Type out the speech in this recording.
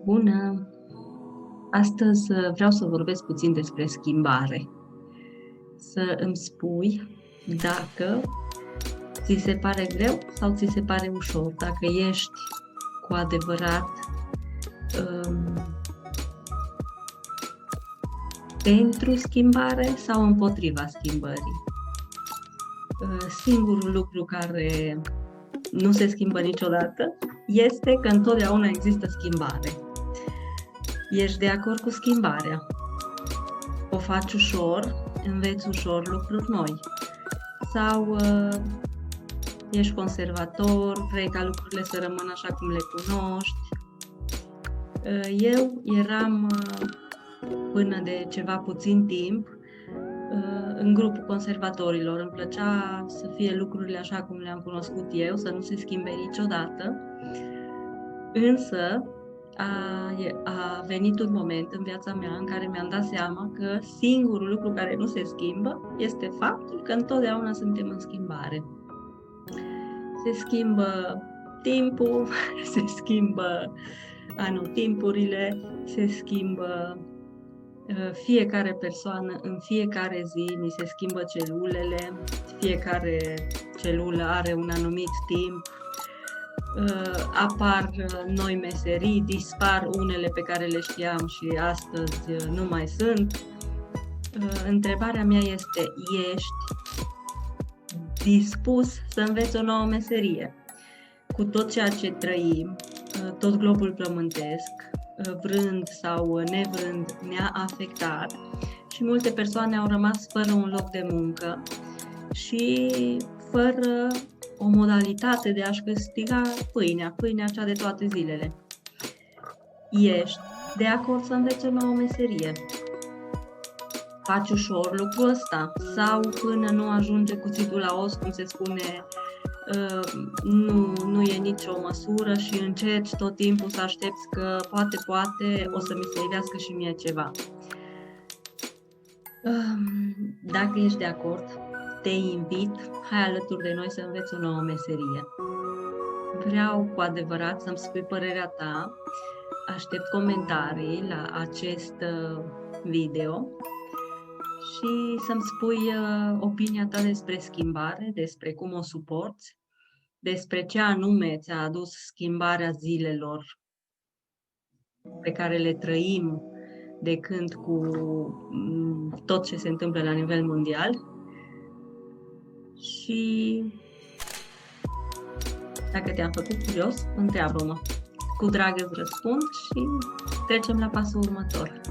Bună! Astăzi vreau să vorbesc puțin despre schimbare. Să îmi spui dacă ți se pare greu sau ți se pare ușor, dacă ești cu adevărat pentru schimbare sau împotriva schimbării. Singurul lucru care nu se schimbă niciodată este că întotdeauna există schimbare. Ești de acord cu schimbarea, o faci ușor, înveți ușor lucruri noi. Sau ești conservator, vrei ca lucrurile să rămână așa cum le cunoști. Eu eram până de ceva puțin timp în grupul conservatorilor. Îmi plăcea să fie lucrurile așa cum le-am cunoscut eu, să nu se schimbe niciodată. Însă a venit un moment în viața mea în care mi-am dat seama că singurul lucru care nu se schimbă este faptul că întotdeauna suntem în schimbare. Se schimbă timpul, se schimbă anotimpurile, se schimbă fiecare persoană în fiecare zi, ni se schimbă celulele, fiecare celulă are un anumit timp, apar noi meserii, dispar unele pe care le știam și astăzi nu mai sunt. Întrebarea mea este, ești dispus să înveți o nouă meserie? Cu tot ceea ce trăim, tot globul pământesc, vrând sau nevrând, ne-a afectat și multe persoane au rămas fără un loc de muncă și fără o modalitate de a-și câștiga pâinea cea de toate zilele. Ești de acord să înveți o nouă meserie? Faci ușor lucrul ăsta? Sau până nu ajunge cuțitul la os, cum se spune, nu e nicio măsură și încerci tot timpul să aștepți că poate o să mi se ivească și mie ceva. Dacă ești de acord, te invit, hai alături de noi să înveți o nouă meserie. Vreau cu adevărat să-mi spui părerea ta, aștept comentarii la acest video și să-mi spui opinia ta despre schimbare, despre cum o suporți, despre ce anume ți-a adus schimbarea zilelor pe care le trăim de când cu tot ce se întâmplă la nivel mondial. Și dacă te-am făcut curios, întreabă-mă. Cu drag îți răspund și trecem la pasul următor.